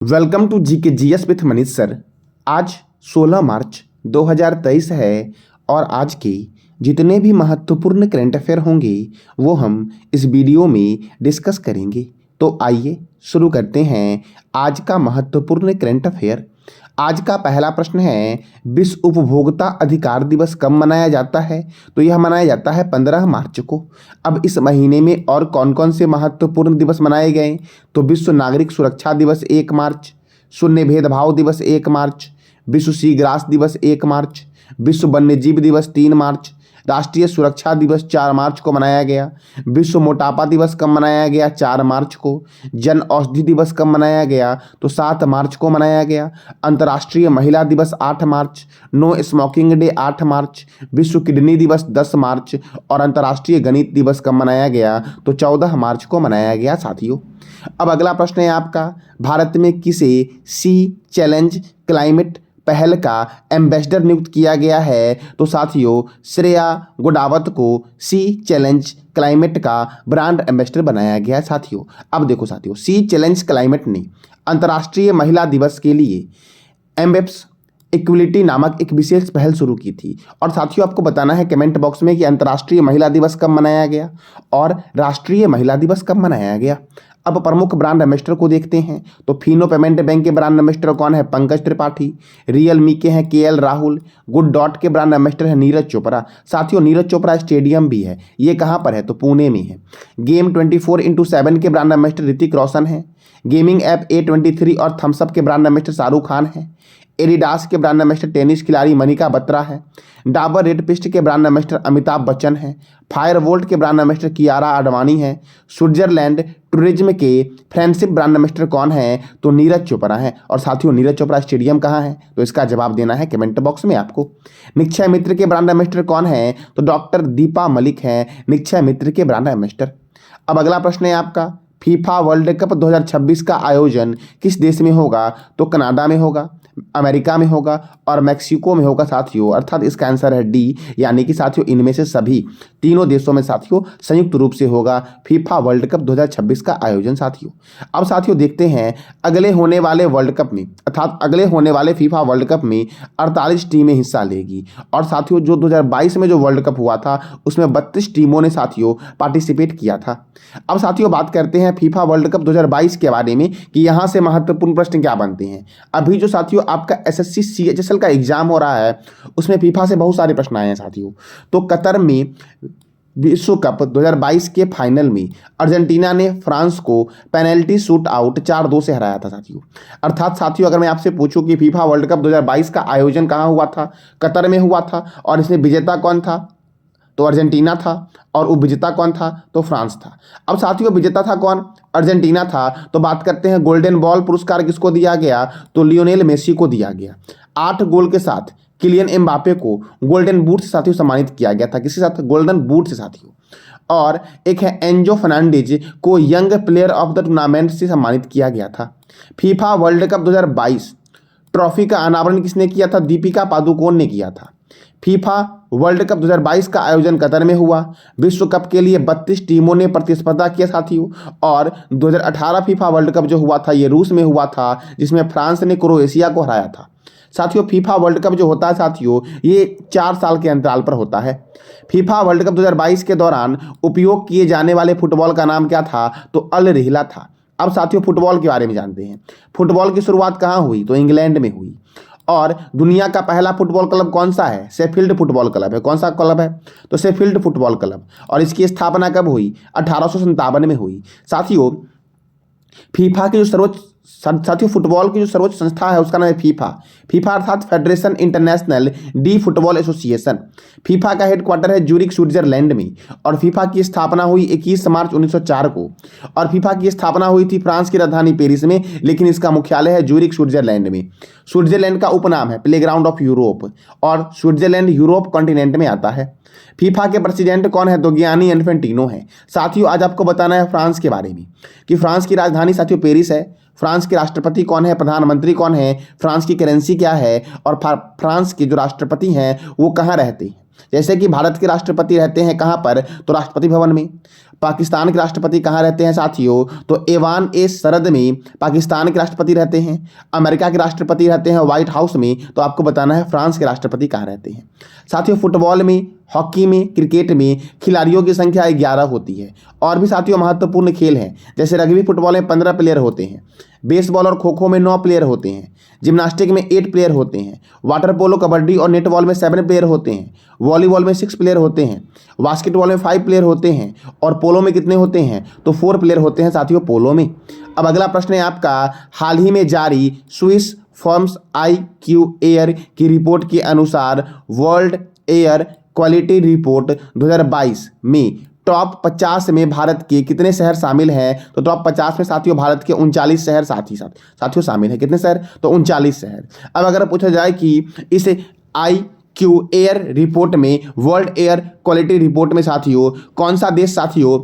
Welcome to GK GS with Manish sir. आज 16 मार्च 2023 है और आज के जितने भी महत्वपूर्ण करंट अफेयर होंगे वो हम इस वीडियो में डिस्कस करेंगे। तो आइए शुरू करते हैं आज का महत्वपूर्ण करंट अफेयर। आज का पहला प्रश्न है, विश्व उपभोक्ता अधिकार दिवस कब मनाया जाता है? तो यह मनाया जाता है 15 मार्च को। अब इस महीने में और कौन कौन से महत्वपूर्ण दिवस मनाए गए? तो विश्व नागरिक सुरक्षा दिवस 1 मार्च, शून्य भेदभाव दिवस 1 मार्च, विश्व सीग्रास दिवस 1 मार्च, विश्व वन्यजीव दिवस 3 मार्च, राष्ट्रीय सुरक्षा दिवस 4 मार्च को मनाया गया। विश्व मोटापा दिवस कब मनाया गया? 4 मार्च को। जन औषधि दिवस कब मनाया गया? तो 7 मार्च को मनाया गया। अंतर्राष्ट्रीय महिला दिवस 8 मार्च, नो स्मोकिंग डे 8 मार्च, विश्व किडनी दिवस 10 मार्च और अंतर्राष्ट्रीय गणित दिवस कब मनाया गया? तो 14 मार्च को मनाया गया साथियों। अब अगला प्रश्न है आपका, भारत में किसे सी चैलेंज क्लाइमेट पहल का एम्बेसडर नियुक्त किया गया है? तो साथियों श्रेया गोडावत को सी चैलेंज क्लाइमेट का ब्रांड एम्बेसडर बनाया गया है साथियों। अब देखो साथियों, सी चैलेंज क्लाइमेट ने अंतर्राष्ट्रीय महिला दिवस के लिए एम्बेप्स इक्विलिटी नामक एक विशेष पहल शुरू की थी। और साथियों आपको बताना है कमेंट बॉक्स में कि अंतर्राष्ट्रीय महिला दिवस कब मनाया गया और राष्ट्रीय महिला दिवस कब मनाया गया। अब प्रमुख ब्रांड एम्बेसडर को देखते हैं। तो फिनो पेमेंट बैंक के ब्रांड एम्बेसडर कौन है? पंकज त्रिपाठी। रियलमी के हैं केएल राहुल। गुड डॉट के ब्रांड एम्बेसडर है नीरज चोपड़ा। साथियों नीरज चोपड़ा स्टेडियम भी है, ये कहाँ पर है? तो पुणे में है। गेम 24x7 के ब्रांड एम्बेसडर ऋतिक रोशन है। गेमिंग ऐप A23 और थम्सअप के ब्रांड एम्बेसडर शाहरुख खान है। एडिडास के ब्रांड एम्बेसडर टेनिस खिलाड़ी मनिका बत्रा है। डाबर रेड पिस्ट के ब्रांड एम्बेसडर अमिताभ बच्चन है। फायरवोल्ट के ब्रांड एम्बेसडर कियारा आडवाणी है। स्विट्जरलैंड टूरिज्म के फ्रेंडशिप ब्रांड एम्बेसडर कौन है? तो नीरज चोपड़ा है। और साथियों नीरज चोपड़ा स्टेडियम कहाँ है? तो इसका जवाब देना है कमेंट बॉक्स में आपको। निक्षय मित्र के ब्रांड एम्बेसडर कौन है? तो डॉक्टर दीपा मलिक है निक्षय मित्र के ब्रांड एम्बेसडर। अब अगला प्रश्न है आपका, फीफा वर्ल्ड कप 2026 का आयोजन किस देश में होगा? तो कनाडा में होगा, अमेरिका में होगा और मैक्सिको में होगा साथियों। अर्थात इसका आंसर है डी, यानी कि साथियों इनमें से सभी तीनों देशों में साथियों संयुक्त रूप से होगा फीफा वर्ल्ड कप 2026 का आयोजन साथियों। अब साथियों देखते हैं अगले होने वाले वर्ल्ड कप में, अर्थात अगले होने वाले फीफा वर्ल्ड कप में 48 टीमें हिस्सा लेगी। और साथियों जो 2022 में जो वर्ल्ड कप हुआ था उसमें 32 टीमों ने साथियों पार्टिसिपेट किया था। अब साथियों बात करते हैं फीफा वर्ल्ड कप 2022 के बारे में कि यहाँ से महत्वपूर्ण प्रश्न क्या बनते हैं। अभी जो साथियों आपका एसएससी सीएचएसएल का एग्जाम हो रहा है उसमें फीफा से बहुत सारे प्रश्न आए हैं साथियों। तो कतर में विश्व कप 2022 के फाइनल में अर्जेंटीना ने फ्रांस को पेनल्टी शूट आउट 4-2 से हराया था साथियों। अर्थात साथियों अगर मैं आपसे पूछूं कि फीफा वर्ल्ड कप 2022 का आयोजन कहाँ हुआ था? कतर में हुआ था। और इसमें विजेता कौन था? तो अर्जेंटीना था। और उपविजेता कौन था? तो फ्रांस था। अब साथियों विजेता था कौन? अर्जेंटीना था। तो बात करते हैं गोल्डन बॉल पुरस्कार किसको दिया गया? तो लियोनेल मेसी को दिया गया। 8 गोल के साथ किलियन एम्बापे को गोल्डन बूट से साथियों सम्मानित किया गया था। किसके साथ? गोल्डन बूट से साथियों। और एक है एंजो फर्नांडिज को young player of the tournament से सम्मानित किया गया था। फीफा वर्ल्ड कप 2022 ट्रॉफी का अनावरण किसने किया था? दीपिका पादुकोण ने किया था। फीफा वर्ल्ड कप 2022 का आयोजन कतर में हुआ। विश्व कप के लिए 32 टीमों ने प्रतिस्पर्धा किया साथियों। और 2018 फीफा वर्ल्ड कप जो हुआ था ये रूस में हुआ था, जिसमें फ्रांस ने क्रोएशिया को हराया था साथियों। फीफा वर्ल्ड कप जो होता है साथियों ये 4 साल के अंतराल पर होता है। फीफा वर्ल्ड कप 2022 के दौरान उपयोग किए जाने वाले फुटबॉल का नाम क्या था? तो अल रिहला था। अब साथियों फुटबॉल के बारे में जानते हैं। फुटबॉल की शुरुआत कहाँ हुई? तो इंग्लैंड में हुई। और दुनिया का पहला फुटबॉल क्लब कौन सा है? शेफील्ड फुटबॉल क्लब है। कौन सा क्लब है? तो शेफील्ड फुटबॉल क्लब। और इसकी स्थापना कब हुई? 1857 में हुई साथियों। फीफा की जो फुटबॉल की जो सर्वोच्च संस्था है उसका नाम है फीफा। फीफा अर्थात federation international D football association. FIFA का हेडक्वार्टर है ज्यूरिख स्विट्जरलैंड में। और फीफा की स्थापना हुई 21 मार्च 1904 को। और फीफा की स्थापना हुई थी फ्रांस की राजधानी पेरिस में, लेकिन इसका मुख्यालय है ज्यूरिख स्विट्जरलैंड में। स्विट्जरलैंड का उपनाम है प्लेग्राउंड ऑफ यूरोप और स्विट्जरलैंड यूरोप कॉन्टिनेंट में आता है। फीफा के प्रेसिडेंट कौन है? तो गियानी इन्फेंटिनो है साथियों। आज आपको बताना है फ्रांस के बारे में कि फ्रांस की राजधानी साथियों पेरिस है। फ्रांस के राष्ट्रपति कौन है? प्रधानमंत्री कौन है? फ्रांस की करेंसी क्या है? और फ्रांस के जो राष्ट्रपति हैं वो कहाँ रहते हैं? जैसे कि भारत के राष्ट्रपति रहते हैं कहाँ पर? तो राष्ट्रपति भवन में। पाकिस्तान के राष्ट्रपति कहाँ रहते हैं साथियों? तो एवान ए सरद में पाकिस्तान के राष्ट्रपति रहते हैं। अमेरिका के राष्ट्रपति रहते हैं व्हाइट हाउस में, तो आपको बताना है फ्रांस के राष्ट्रपति कहाँ रहते हैं। साथियों फुटबॉल में, हॉकी में, क्रिकेट में खिलाड़ियों की संख्या 11 होती है। और भी साथियों महत्वपूर्ण खेल हैं, जैसे रग्बी फुटबॉल में 15 प्लेयर होते हैं, बेसबॉल और खो खो में 9 प्लेयर होते हैं, जिम्नास्टिक में 8 प्लेयर होते हैं, वाटर पोलो, कबड्डी और नेटबॉल में 7 प्लेयर होते हैं, वॉलीबॉल में 6 प्लेयर होते हैं, बास्केटबॉल में 5 प्लेयर होते हैं और पोलो में कितने होते हैं? तो 4 प्लेयर होते हैं साथियों पोलो में। अब अगला प्रश्न है आपका, हाल ही में जारी स्विस फर्म्स IQ एयर की रिपोर्ट के अनुसार वर्ल्ड एयर क्वालिटी रिपोर्ट 2022 में टॉप 50 में भारत के कितने शहर शामिल हैं? तो टॉप 50 में साथियों भारत के 39 शहर साथियों शामिल हैं। कितने शहर? तो 39 शहर। अब अगर पूछा जाए कि इस IQ एयर रिपोर्ट में, वर्ल्ड एयर क्वालिटी रिपोर्ट में साथियों कौन सा देश साथियों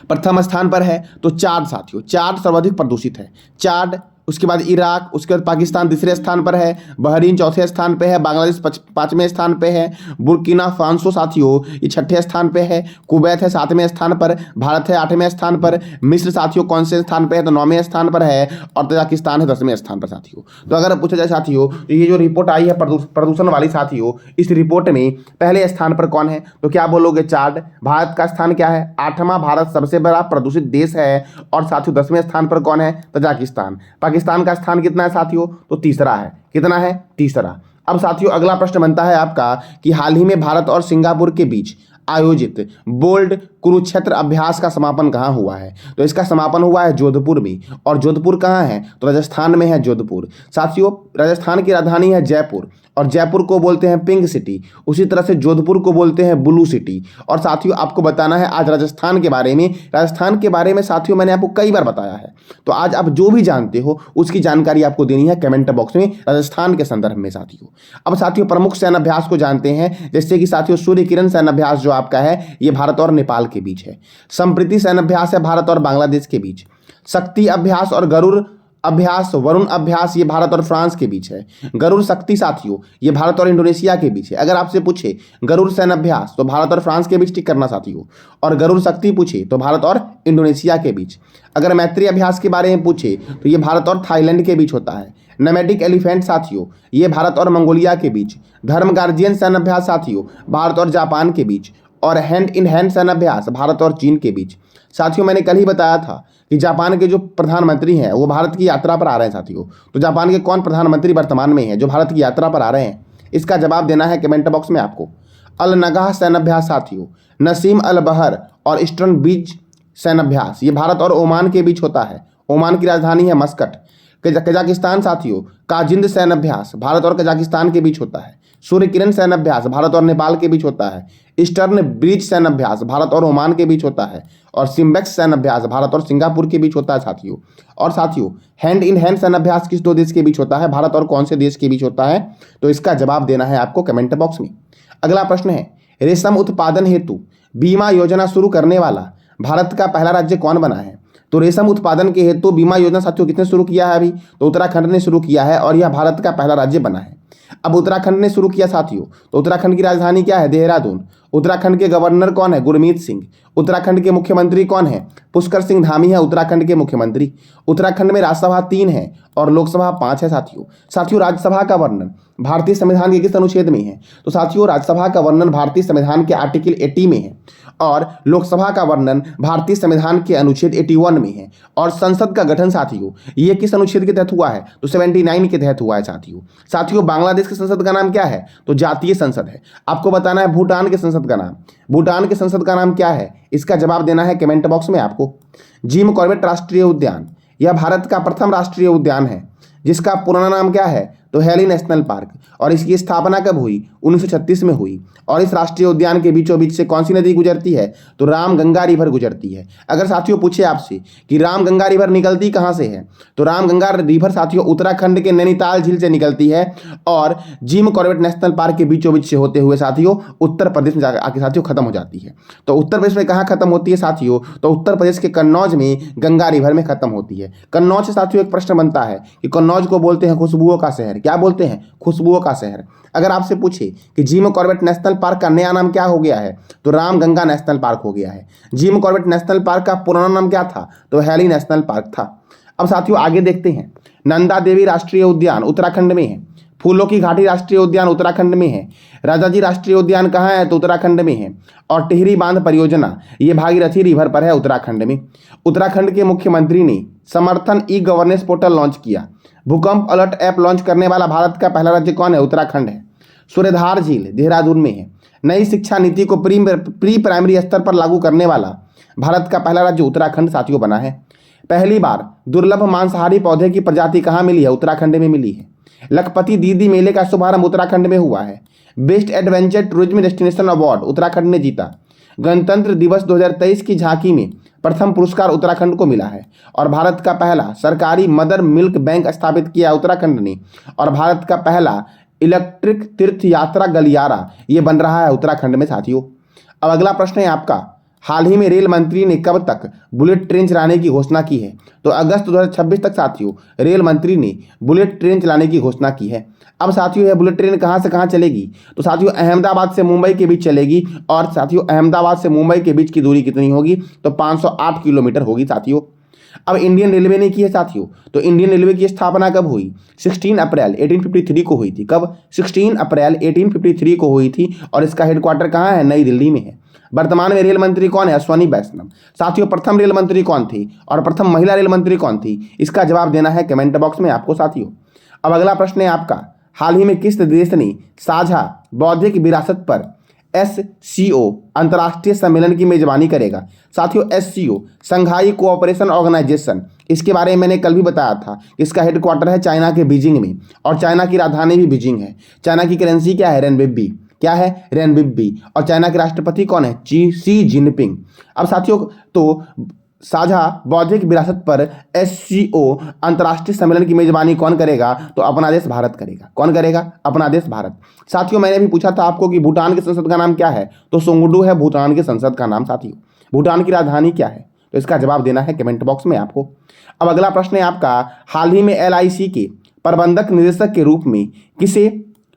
प्रथम स्थान पर है? तो चाड साथियों, चाड सर्वाधिक प्रदूषित है। चाड, उसके बाद इराक, उसके बाद पाकिस्तान तीसरे स्थान पर है, बहरीन चौथे स्थान पे है, बांग्लादेश पांचवें स्थान पे है, बुर्किना फासो साथियों ये छठे स्थान पे है, कुवैत है 7वें स्थान पर, भारत है 8वें स्थान पर, मिस्र साथियों कौन से स्थान पे है? तो 9वें स्थान पर है, और तजाकिस्तान है 10वें स्थान पर साथियों। तो अगर पूछा जाए साथियों तो ये जो रिपोर्ट आई है प्रदूषण वाली साथियों, इस रिपोर्ट में पहले स्थान पर कौन है? तो क्या बोलोगे? चाड। भारत का स्थान क्या है? 8वां भारत सबसे बड़ा प्रदूषित देश है। और साथियों 10वें स्थान पर कौन है? तजाकिस्तान। पाकिस्तान का स्थान कितना है साथियों? तो तीसरा है। कितना है? तीसरा। अब साथियों अगला प्रश्न बनता है आपका कि हाल ही में भारत और सिंगापुर के बीच आयोजित बोल्ड कुरुक्षेत्र अभ्यास का समापन कहाँ हुआ है? तो इसका समापन हुआ है जोधपुर में। और जोधपुर कहाँ है? तो राजस्थान में है जोधपुर। साथियों राजस्थान की राजधानी है जयपुर, और जयपुर को बोलते हैं पिंक सिटी, उसी तरह से जोधपुर को बोलते हैं ब्लू सिटी। और साथियों आपको बताना है आज राजस्थान के बारे में। राजस्थान के बारे में साथियों मैंने आपको कई बार बताया है, तो आज आप जो भी जानते हो उसकी जानकारी आपको देनी है कमेंट बॉक्स में राजस्थान के संदर्भ में साथियों। अब साथियों प्रमुख सैन्य अभ्यास को जानते हैं, जैसे कि साथियों सूर्य किरण सैन्य अभ्यास जो आपका है ये भारत और नेपाल के बीच है। संप्रीति सैन्य अभ्यास है भारत और बांग्लादेश के बीच। शक्ति अभ्यास और गरुड़ अभ्यास, वरुण अभ्यास ये भारत और फ्रांस के बीच है। गरुड़ शक्ति साथियों ये भारत और इंडोनेशिया के बीच है। अगर आपसे पूछे गरुड़ सैन्य अभ्यास तो भारत और फ्रांस के बीच टिक करना साथियों, और गरुड़ शक्ति पूछे तो भारत और इंडोनेशिया के बीच। अगर मैत्री अभ्यास के बारे में पूछे तो ये भारत और थाईलैंड के बीच होता है। नोमैडिक एलिफेंट साथियों ये भारत और मंगोलिया के बीच। धर्म गार्जियन सैन्य अभ्यास साथियों भारत और जापान के बीच। और हैंड इन हैंड सैन्य अभ्यास भारत और चीन के बीच। साथियों मैंने कल ही बताया था कि जापान के जो प्रधानमंत्री हैं वो भारत की यात्रा पर आ रहे हैं साथियों। तो जापान के कौन प्रधानमंत्री वर्तमान में हैं जो भारत की यात्रा पर आ रहे हैं? इसका जवाब देना है कमेंट बॉक्स में आपको। अल नगाह सैन्य अभ्यास साथियों, नसीम अल बहर और ईस्टर्न बीच सैन्य अभ्यास ये भारत और ओमान के बीच होता है। ओमान की राजधानी है मस्कट। कजाकिस्तान साथियों काजिंद सैन्य अभ्यास भारत और कजाकिस्तान के बीच होता है। सूर्य किरण सैन्य अभ्यास भारत और नेपाल के बीच होता है। ईस्टर्न ब्रिज सैन्य अभ्यास भारत और ओमान के बीच होता है। और सिम्बेक्स सैन्य अभ्यास भारत और सिंगापुर के बीच होता है साथियों। और साथियों हैंड इन हैंड सैन्य अभ्यास किस दो देश के बीच होता है? भारत और कौन से देश के बीच होता है? तो इसका जवाब देना है आपको कमेंट बॉक्स में। अगला प्रश्न है, रेशम उत्पादन हेतु बीमा योजना शुरू करने वाला भारत का पहला राज्य कौन बना है? तो रेशम उत्पादन के हेतु बीमा योजना साथियों किसने शुरू किया है? अभी तो उत्तराखंड ने शुरू किया है, और यह भारत का पहला राज्य बना है। अब उत्तराखंड ने शुरू किया साथियों, तो उत्तराखंड की राजधानी क्या है? देहरादून। उत्तराखंड के गवर्नर कौन है? गुरमीत सिंह। उत्तराखंड के मुख्यमंत्री कौन है? पुष्कर सिंह धामी है उत्तराखंड के मुख्यमंत्री। उत्तराखंड में राज्यसभा 3 है और लोकसभा 5 है साथियों राज्यसभा का वर्णन भारतीय संविधान के किस अनुच्छेद में है? तो साथियों राज्यसभा का वर्णन भारतीय संविधान के आर्टिकल 80 में है, और लोकसभा का वर्णन भारतीय संविधान के अनुच्छेद 81 में है। और संसद का गठन साथियों ये किस अनुच्छेद के तहत हुआ है? तो 79 के तहत हुआ है साथियों बांग्लादेश की संसद का नाम क्या है? तो जातीय संसद है। आपको बताना है भूटान के संसद का नाम। भूटान के संसद का नाम क्या है? इसका जवाब देना है कमेंट बॉक्स में आपको। जिम कॉर्बेट राष्ट्रीय उद्यान यह भारत का प्रथम राष्ट्रीय उद्यान है, जिसका पुराना नाम क्या है? तो हेली नेशनल पार्क। और इसकी स्थापना कब हुई? 1936 में हुई। और इस राष्ट्रीय उद्यान के बीचों बीच से कौन सी नदी गुजरती है? तो रामगंगा रिवर गुजरती है। अगर साथियों पूछे आपसे कि रामगंगा रिवर निकलती कहाँ से है? तो रामगंगा रिवर साथियों उत्तराखंड के नैनीताल झील से निकलती है, और जिम कॉर्बेट नेशनल पार्क के बीचों बीच से होते हुए साथियों उत्तर प्रदेश में आके साथियों खत्म हो जाती है। तो उत्तर प्रदेश में कहाँ खत्म होती है साथियों? तो उत्तर प्रदेश के कन्नौज में गंगा रिवर में खत्म होती है। कन्नौज से साथियों एक प्रश्न बनता है कि कन्नौज को बोलते हैं खुशबुओं का शहर, क्या बोलते हैं? खुशबुओं का शहर। अगर आपसे पूछे कि जिम कॉर्बेट नेशनल पार्क का नया नाम क्या हो गया है, तो रामगंगा नेशनल पार्क हो गया है। जिम कॉर्बेट नेशनल पार्क का पुराना नाम क्या था? तो हैली नेशनल पार्क था। अब साथियों आगे देखते हैं। नंदा देवी राष्ट्रीय उद्यान उत्तराखंड में है। फूलों की घाटी राष्ट्रीय उद्यान उत्तराखंड में है। राजाजी राष्ट्रीय उद्यान कहाँ है? तो उत्तराखंड में है। और टिहरी बांध परियोजना ये भागीरथी रिवर पर है उत्तराखंड में। उत्तराखंड के मुख्यमंत्री ने समर्थन ई गवर्नेंस पोर्टल लॉन्च किया। भूकंप अलर्ट ऐप लॉन्च करने वाला भारत का पहला राज्य कौन है? उत्तराखंड है। सूर्यधार झील देहरादून में है। नई शिक्षा नीति को प्री प्राइमरी स्तर पर लागू करने वाला भारत का पहला राज्य उत्तराखंड साथियों बना है। पहली बार दुर्लभ मांसाहारी पौधे की प्रजाति कहाँ मिली है? उत्तराखंड में मिली है। लखपति दीदी मेले का शुभारंभ उत्तराखंड में हुआ है। Best adventure tourism destination award Uttarakhand ने जीता। गणतंत्र दिवस 2023 की झांकी में प्रथम पुरस्कार उत्तराखंड को मिला है। और भारत का पहला सरकारी मदर मिल्क बैंक स्थापित किया उत्तराखंड ने। और भारत का पहला इलेक्ट्रिक तीर्थ यात्रा गलियारा ये बन रहा है उत्तराखंड में साथियों। अब अगला प्रश्न है आपका, हाल ही में रेल मंत्री ने कब तक बुलेट ट्रेन चलाने की घोषणा की है? तो अगस्त 2026 तक साथियों रेल मंत्री ने बुलेट ट्रेन चलाने की घोषणा की है। अब साथियों यह बुलेट ट्रेन कहाँ से कहाँ चलेगी? तो साथियों अहमदाबाद से मुंबई के बीच चलेगी। और साथियों अहमदाबाद से मुंबई के बीच की दूरी कितनी होगी? तो 508 किलोमीटर होगी साथियों। अब इंडियन रेलवे ने की है साथियों। तो इंडियन रेलवे की स्थापना कब हुई? 16 अप्रैल 1853 को हुई थी। कब? 16 अप्रैल 1853 को हुई थी। और इसका हेडक्वार्टर कहाँ है? नई दिल्ली में है। वर्तमान में रेल मंत्री कौन है? अश्वनी वैष्णव। साथियों प्रथम रेल मंत्री कौन थी और प्रथम महिला रेल मंत्री कौन थी? इसका जवाब देना है कमेंट बॉक्स में आपको साथियों। अब अगला प्रश्न है आपका, हाल ही में किस देश ने साझा बौद्धिक विरासत पर SCO अंतर्राष्ट्रीय सम्मेलन की मेजबानी करेगा? साथियों SCO संघाई कोऑपरेशन ऑर्गेनाइजेशन, इसके बारे में मैंने कल भी बताया था। इसका हेडक्वार्टर है चाइना के बीजिंग में। और चाइना की राजधानी भी बीजिंग है। चाइना की करेंसी क्या है? रेनबिब्बी। क्या है? रेनबिब्बी। और चाइना के राष्ट्रपति कौन है? Xi Jinping. अब साथियों तो साझा बौद्धिक विरासत पर SCO अंतर्राष्ट्रीय सम्मेलन की मेजबानी कौन करेगा? तो अपना देश भारत करेगा। कौन करेगा? अपना देश भारत। साथियों मैंने भी पूछा था आपको कि भूटान की संसद का नाम क्या है? तो सोंगडू है भूटान की संसद का नाम साथियों। भूटान की राजधानी क्या है? तो इसका जवाब देना है कमेंट बॉक्स में आपको। अब अगला प्रश्न है आपका, हाल ही में LIC के प्रबंधक निदेशक के रूप में किसे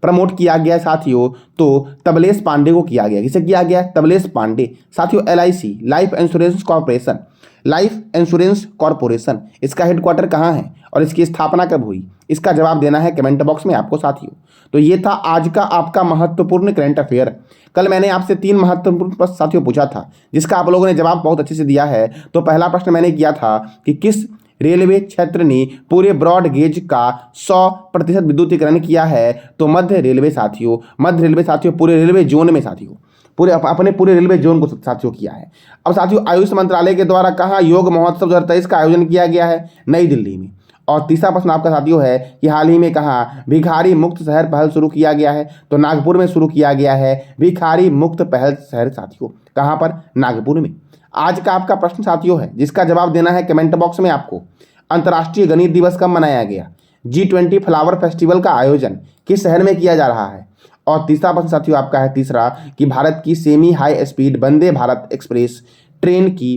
प्रमोट किया गया साथियों? तो तबलेश पांडे को किया गया। किसे किया गया? तबलेश पांडे। साथियों LIC life insurance corporation, life insurance corporation, इसका हेडक्वार्टर कहाँ है और इसकी स्थापना कब हुई? इसका जवाब देना है कमेंट बॉक्स में आपको साथियों। तो ये था आज का आपका महत्वपूर्ण करंट अफेयर। कल मैंने आपसे 3 महत्वपूर्ण प्रश्न साथियों पूछा था, जिसका आप लोगों ने जवाब बहुत अच्छे से दिया है। तो पहला प्रश्न मैंने किया था कि किस रेलवे क्षेत्र ने पूरे ब्रॉड गेज का 100% विद्युतीकरण किया है? तो मध्य रेलवे साथियों। मध्य रेलवे साथियों पूरे रेलवे जोन में साथियों अपने पूरे रेलवे जोन को साथियों किया है। अब साथियों आयुष मंत्रालय के द्वारा कहाँ योग महोत्सव 2023 का आयोजन किया गया है? नई दिल्ली में। और तीसरा प्रश्न आपका साथियों है कि हाल ही में कहाँ भिखारी मुक्त शहर पहल शुरू किया गया है? तो नागपुर में शुरू किया गया है भिखारी मुक्त पहल शहर साथियों। कहाँ पर? नागपुर में। आज का आपका प्रश्न साथियों है जिसका जवाब देना है कमेंट बॉक्स में आपको, अंतर्राष्ट्रीय गणित दिवस कब मनाया गया? G20 फ्लावर फेस्टिवल का आयोजन किस शहर में किया जा रहा है? और तीसरा प्रश्न साथियों आपका है तीसरा कि भारत की semi high speed Vande Bharat express train की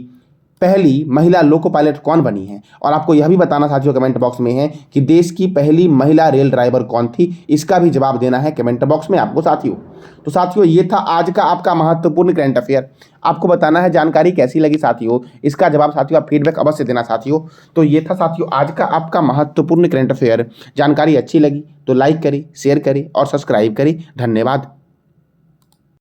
पहली महिला लोको पायलट कौन बनी है? और आपको यह भी बताना साथियों कमेंट बॉक्स में है कि देश की पहली महिला रेल ड्राइवर कौन थी? इसका भी जवाब देना है कमेंट बॉक्स में आपको साथियों। तो साथियों ये था आज का आपका महत्वपूर्ण करंट अफेयर। आपको बताना है जानकारी कैसी लगी साथियों। इसका जवाब साथियों आप फीडबैक अवश्य देना साथियों। तो ये था साथियों आज का आपका महत्वपूर्ण करंट अफेयर। जानकारी अच्छी लगी तो लाइक करें, शेयर करें और सब्सक्राइब करें। धन्यवाद।